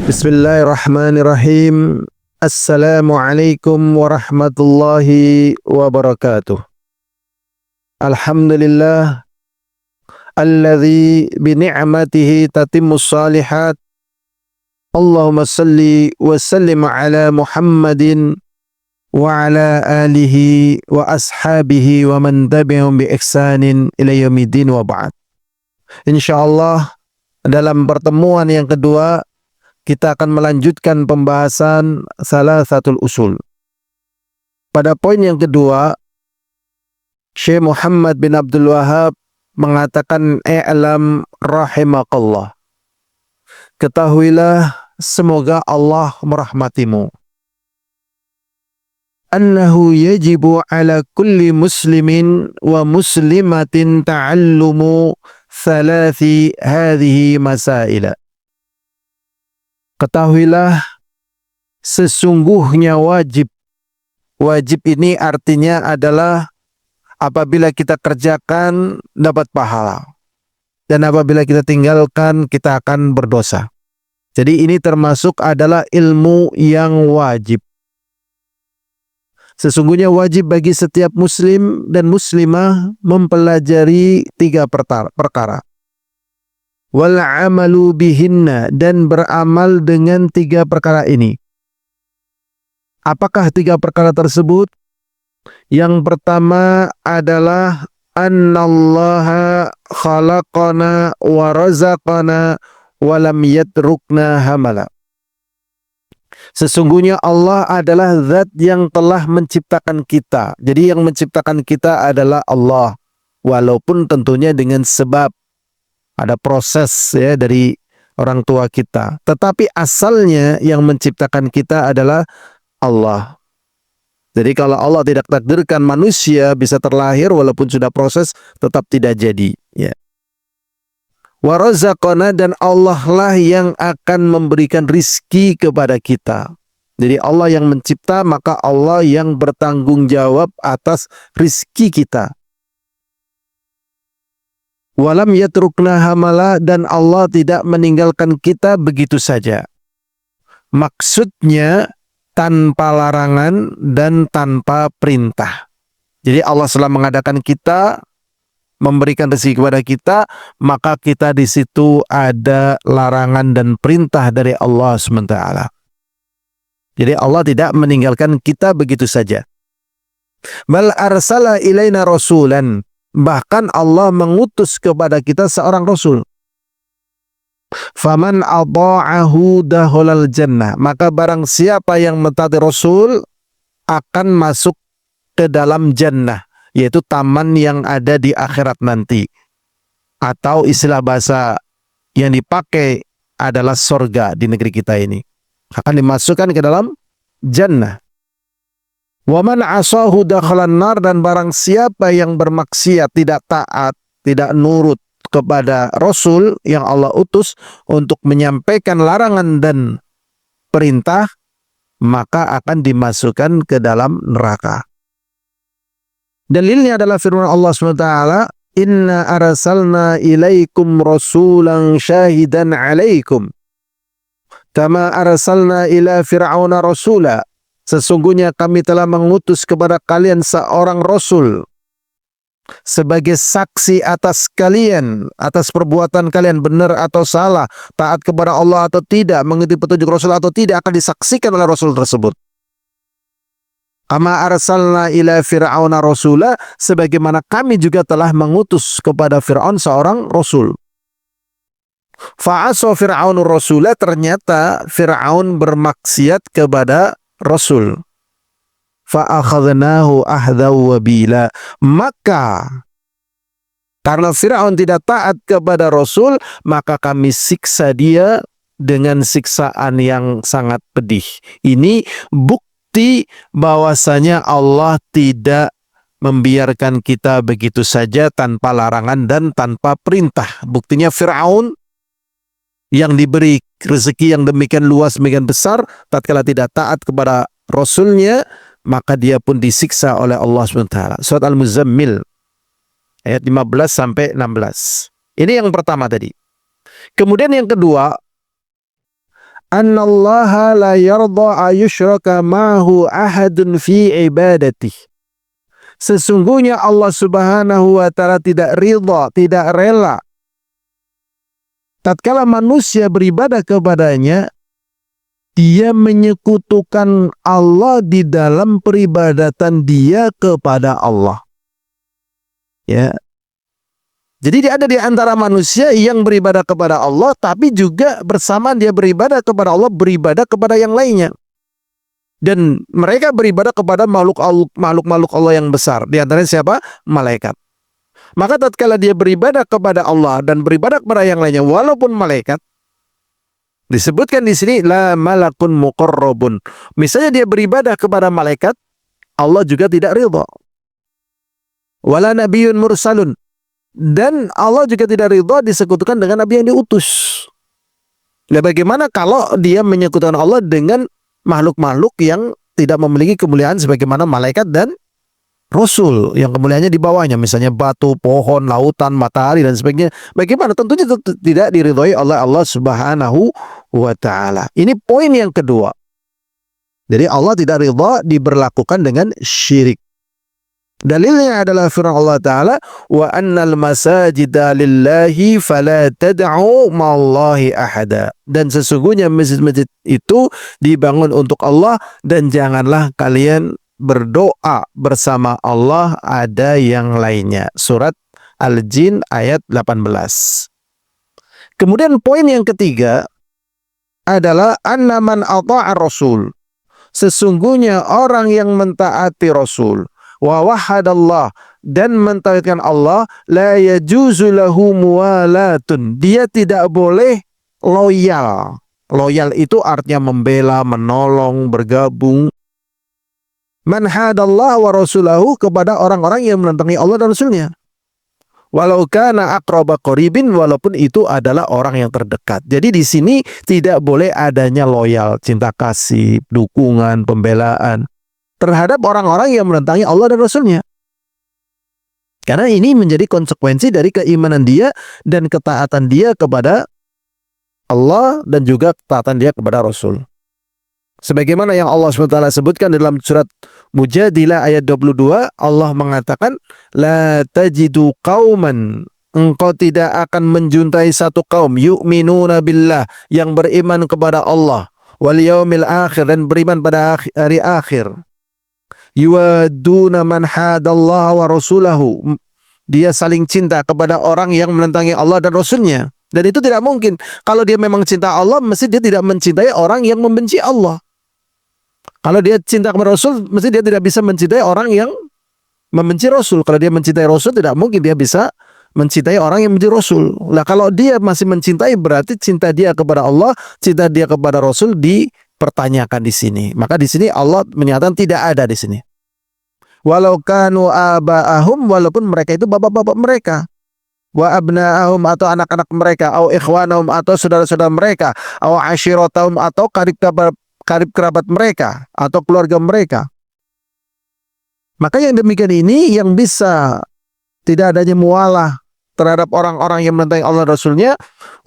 Bismillahirrahmanirrahim. Assalamualaikum warahmatullahi wabarakatuh. Alhamdulillah alladzi bi ni'matihi tatimmus shalihat. Allahumma salli wa sallim ala Muhammadin wa ala alihi wa ashabihi wa man tabi'ahum bi ihsanin ila yaumiddin wa ba'd. Insyaallah dalam pertemuan yang kedua kita akan melanjutkan pembahasan Salasatul Usul. Pada poin yang kedua, Syekh Muhammad bin Abdul Wahhab mengatakan, "I'lam rahimakallah." Ketahuilah, semoga Allah merahmatimu. Annahu yajibu ala kulli muslimin wa muslimatin ta'allumu thalathi hadhihi masaila. Ketahuilah, sesungguhnya wajib. Wajib ini artinya adalah apabila kita kerjakan dapat pahala. Dan apabila kita tinggalkan kita akan berdosa. Jadi ini termasuk adalah ilmu yang wajib. Sesungguhnya wajib bagi setiap muslim dan muslimah mempelajari 3 perkara. Wal amalu bihinna, dan beramal dengan 3 perkara ini. Apakah 3 perkara tersebut? Yang pertama adalah annallaha khalaqana wa razaqana wa lam yatrukna hamala. Sesungguhnya Allah adalah zat yang telah menciptakan kita. Jadi yang menciptakan kita adalah Allah, walaupun tentunya dengan sebab ada proses ya dari orang tua kita. Tetapi asalnya yang menciptakan kita adalah Allah. Jadi kalau Allah tidak takdirkan manusia bisa terlahir walaupun sudah proses, tetap tidak jadi. Ya. Wa razaqana, dan Allah lah yang akan memberikan rizki kepada kita. Jadi Allah yang mencipta, maka Allah yang bertanggung jawab atas rizki kita. Walam yatrukna hamala, dan Allah tidak meninggalkan kita begitu saja. Maksudnya tanpa larangan dan tanpa perintah. Jadi Allah setelah mengadakan kita, memberikan rezeki kepada kita, maka kita di situ ada larangan dan perintah dari Allah SWT. Jadi Allah tidak meninggalkan kita begitu saja. Bal arsala ilaina rasulan, bahkan Allah mengutus kepada kita seorang rasul. Faman ata'ahu dakhalal jannah, maka barang siapa yang mentaati rasul akan masuk ke dalam jannah, yaitu taman yang ada di akhirat nanti. Atau istilah bahasa yang dipakai adalah surga di negeri kita ini. Akan dimasukkan ke dalam jannah. Waman asahu dakhalan nar, dan barang siapa yang bermaksiat, tidak taat, tidak nurut kepada Rasul yang Allah utus untuk menyampaikan larangan dan perintah, maka akan dimasukkan ke dalam neraka. Dalilnya adalah firman Allah SWT, "Inna arsalna ilaikum rasulan syahidan alaikum kama arsalna ila fir'auna rasula." Sesungguhnya kami telah mengutus kepada kalian seorang rasul sebagai saksi atas kalian, atas perbuatan kalian benar atau salah, taat kepada Allah atau tidak, mengikuti petunjuk Rasul atau tidak, akan disaksikan oleh Rasul tersebut. Kama arsalna ila fir'auna rasula, sebagaimana kami juga telah mengutus kepada Fir'aun seorang rasul. Fa'asa fir'aunur rasula, ternyata Fir'aun bermaksiat kepada Rasul. Fa'akhadnahu ahdaw wabila, maka karena Fir'aun tidak taat kepada Rasul, maka kami siksa dia dengan siksaan yang sangat pedih. Ini bukti bahwasanya Allah tidak membiarkan kita begitu saja tanpa larangan dan tanpa perintah. Buktinya Fir'aun yang diberi rezeki yang demikian luas, demikian besar, tatkala tidak taat kepada Rasulnya, maka dia pun disiksa oleh Allah SWT. Surat Al-Muzammil ayat 15 sampai 16. Ini yang pertama tadi. Kemudian yang kedua, annallaha la yarda ayushraka ma'hu ahadun fi ibadatih. Sesungguhnya Allah Subhanahu wa taala tidak ridha, tidak rela tatkala manusia beribadah kepadanya, dia menyekutukan Allah di dalam peribadatan dia kepada Allah. Ya. Jadi dia ada di antara manusia yang beribadah kepada Allah, tapi juga bersamaan dia beribadah kepada Allah, beribadah kepada yang lainnya. Dan mereka beribadah kepada makhluk-makhluk Allah yang besar. Di antaranya siapa? Malaikat. Maka tatkala dia beribadah kepada Allah dan beribadah kepada yang lainnya, walaupun malaikat, disebutkan di sini la malakun muqarrabun. Misalnya dia beribadah kepada malaikat, Allah juga tidak ridha. Wala nabiyyun mursalun. Dan Allah juga tidak ridha disekutukan dengan nabi yang diutus. Nah, bagaimana kalau dia menyekutukan Allah dengan makhluk-makhluk yang tidak memiliki kemuliaan sebagaimana malaikat dan rasul yang kemuliaannya di bawahnya, misalnya batu, pohon, lautan, matahari dan sebagainya. Bagaimana? Tentunya tidak diridhoi oleh Allah Subhanahu wa taala. Ini poin yang kedua. Jadi Allah tidak ridha diberlakukan dengan syirik. Dalilnya adalah firman Allah Ta'ala, wa annal masajida lillahi fala tad'u ma'allahi ahada. Dan sesungguhnya masjid-masjid itu dibangun untuk Allah dan janganlah kalian berdoa bersama Allah ada yang lainnya. Surat Al-Jin ayat 18. Kemudian poin yang ketiga adalah anna man ata'a rasul. Sesungguhnya orang yang mentaati Rasul wa wahadallah dan mentauhidkan Allah, la yajuzu lahu muwalatun. Dia tidak boleh loyal. Loyal itu artinya membela, menolong, bergabung. Man hadallah wa rasulahu, kepada orang-orang yang menentangi Allah dan Rasulnya. Walau kana aqraba qaribin, walaupun itu adalah orang yang terdekat. Jadi di sini tidak boleh adanya loyal, cinta kasih, dukungan, pembelaan terhadap orang-orang yang menentangi Allah dan Rasulnya. Karena ini menjadi konsekuensi dari keimanan dia dan ketaatan dia kepada Allah dan juga ketaatan dia kepada Rasul. Sebagaimana yang Allah SWT sebutkan dalam surat Mujadilah ayat 22, Allah mengatakan, la tajidu qauman, engkau tidak akan menjumpai satu kaum, yu'minuna billah, yang beriman kepada Allah, wal yaumil akhir, dan beriman pada hari akhir, yuwaduna man hadallah wa rasulahu, dia saling cinta kepada orang yang menentangi Allah dan Rasulnya. Dan itu tidak mungkin. Kalau dia memang cinta Allah, mesti dia tidak mencintai orang yang membenci Allah. Kalau dia cinta kepada Rasul, mesti dia tidak bisa mencintai orang yang membenci Rasul. Kalau dia mencintai Rasul, tidak mungkin dia bisa mencintai orang yang membenci Rasul. Nah, kalau dia masih mencintai, berarti cinta dia kepada Allah, cinta dia kepada Rasul dipertanyakan di sini. Maka di sini Allah menyatakan tidak ada di sini. Walau kanu aba'ahum, walaupun mereka itu bapak-bapak mereka, wa abna'ahum, atau anak-anak mereka, au ikhwanahum, atau saudara-saudara mereka, au ashiratahum, atau karib kerabat mereka atau keluarga mereka. Maka yang demikian ini yang bisa tidak adanya mualah terhadap orang-orang yang menentangi Allah dan Rasulnya,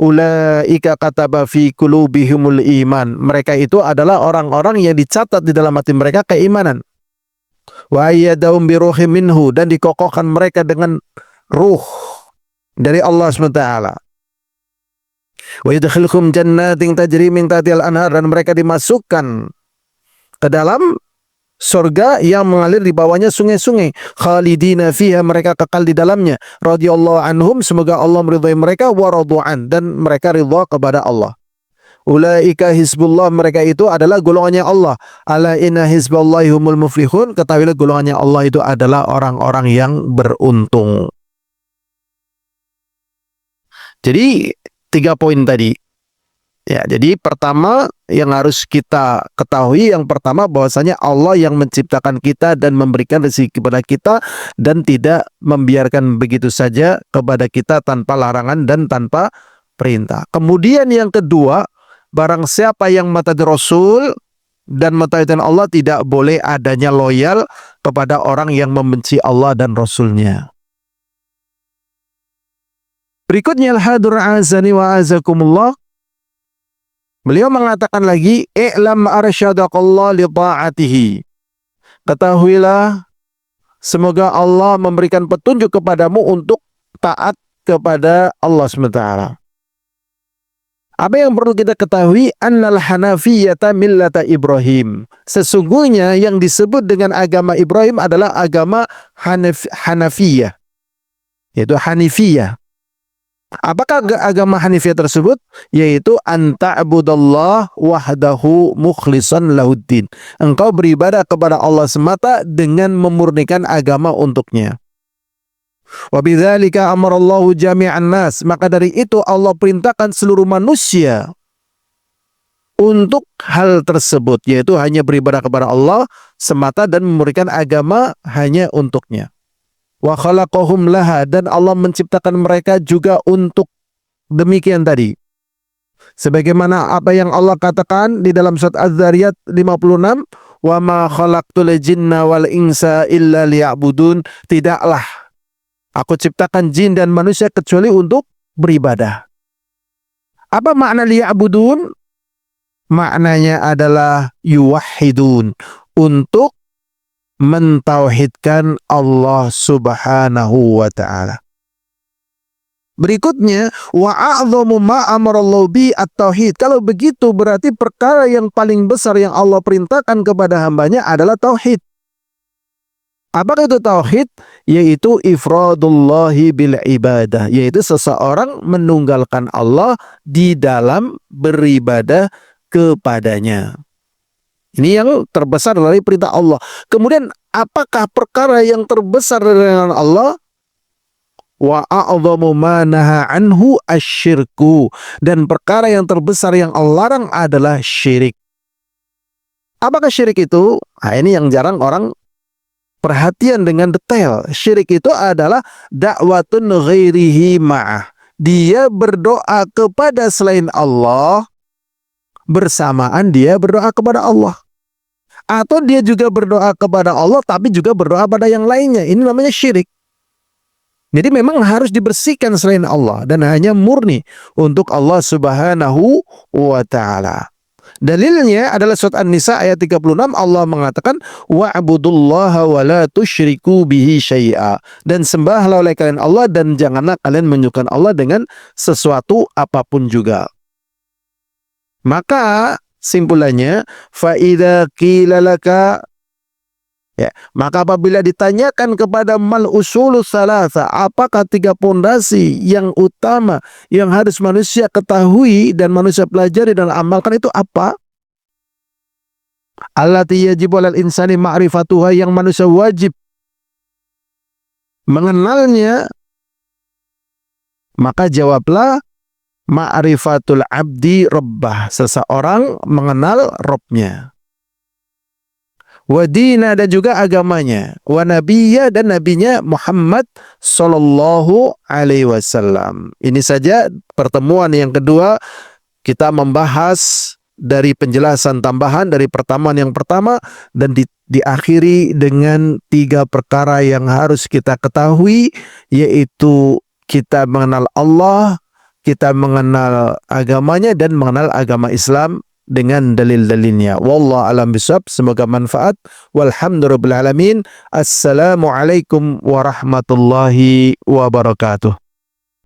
ulaika kataba fi qulubihimul iman. Mereka itu adalah orang-orang yang dicatat di dalam hati mereka keimanan. Wa ayyadahum bi ruhim minhu, dan dikokohkan mereka dengan ruh dari Allah SWT. Wa yudkhilkum jannatin tajri min tahtihal anhar, dan mereka dimasukkan ke dalam surga yang mengalir di bawahnya sungai-sungai. Khalidina fiha, mereka kekal di dalamnya. Radhiyallahu anhum, semoga Allah meridhai mereka, wa radu'an, dan mereka ridha kepada Allah. Ulaika hizbullah, mereka itu adalah golongannya Allah. Ala inna hizballahi humul muflihun, ketahuilah golongannya Allah itu adalah orang-orang yang beruntung. Jadi 3 poin tadi. Ya, jadi pertama yang harus kita ketahui, yang pertama bahwasanya Allah yang menciptakan kita dan memberikan rezeki kepada kita dan tidak membiarkan begitu saja kepada kita tanpa larangan dan tanpa perintah. Kemudian yang kedua, barang siapa yang mentaati Rasul dan mentaati Allah, tidak boleh adanya loyal kepada orang yang membenci Allah dan Rasulnya. Berikutnya, al-hadur azani wa azakumullah, Beliau mengatakan lagi, "I'lam arsyadakallah li ta'atihi." Ketahuilah, semoga Allah memberikan petunjuk kepadamu untuk taat kepada Allah SWT. Apa yang perlu kita ketahui? Annal hanafiyata millata Ibrahim. Sesungguhnya yang disebut dengan agama Ibrahim adalah agama Hanafiyah, yaitu Hanifiyah. Apakah agama Hanifiyah tersebut? Yaitu anta'budallah wahdahu mukhlishan lahuddin. Engkau beribadah kepada Allah semata dengan memurnikan agama untuknya. Wa bidzalika amarallahu jami'an nas. Maka dari itu Allah perintahkan seluruh manusia untuk hal tersebut, yaitu hanya beribadah kepada Allah semata dan memurnikan agama hanya untuknya. Wa khalaqahum laha, dan Allah menciptakan mereka juga untuk demikian tadi. Sebagaimana apa yang Allah katakan di dalam surat Az-Zariyat 56, "Wa ma khalaqtul jinna wal insa illa liya'budun." Tidaklah aku ciptakan jin dan manusia kecuali untuk beribadah. Apa makna liya'budun? Maknanya adalah yuwahhidun, untuk mentauhidkan Allah Subhanahu wa ta'ala. Berikutnya, wa a'dhamu ma amarallahu bi at-tauhid. Kalau begitu berarti perkara yang paling besar yang Allah perintahkan kepada hambanya adalah tauhid. Apakah itu tauhid? Yaitu ifradullahi bil ibadah, yaitu seseorang menunggalkan Allah di dalam beribadah kepadanya. Ini yang terbesar dari perintah Allah. Kemudian apakah perkara yang terbesar dengan Allah? Wa a'dhamu ma naha anhu asyirku. Dan perkara yang terbesar yang Allah larang adalah syirik. Apakah syirik itu? Nah, ini yang jarang orang perhatian dengan detail. Syirik itu adalah da'watun ghairihi ma'ah. Dia berdoa kepada selain Allah bersamaan dia berdoa kepada Allah. Atau dia juga berdoa kepada Allah tapi juga berdoa pada yang lainnya. Ini namanya syirik. Jadi memang harus dibersihkan selain Allah dan hanya murni untuk Allah Subhanahu wa ta'ala. Dalilnya adalah surat An-Nisa ayat 36, Allah mengatakan wa'budullaha wa la tusyriku bihi syai'a. Dan sembahlah oleh kalian Allah dan janganlah kalian menyekutukan Allah dengan sesuatu apapun juga. Maka simpulannya, fa'idha qila laka, ya, maka apabila ditanyakan kepada mal usulus salasa, apakah tiga pondasi yang utama yang harus manusia ketahui dan manusia pelajari dan amalkan itu apa? Allati yajibu alal insani ma'rifatuha, yang manusia wajib mengenalnya. Maka jawablah, ma'rifatul abdi rabbah, seseorang mengenal Rabbnya. Wa dina, dan juga agamanya. Wa nabiyya, dan nabinya Muhammad sallallahu alaihi wasallam. Ini saja pertemuan yang kedua, kita membahas dari penjelasan tambahan dari pertemuan yang pertama dan diakhiri dengan tiga perkara yang harus kita ketahui, yaitu kita mengenal Allah, kita mengenal agamanya, dan mengenal agama Islam dengan dalil-dalilnya. Wallahu a'lam bishawab. Semoga manfaat. Walhamdulillahirabbil alamin. Assalamualaikum warahmatullahi wabarakatuh.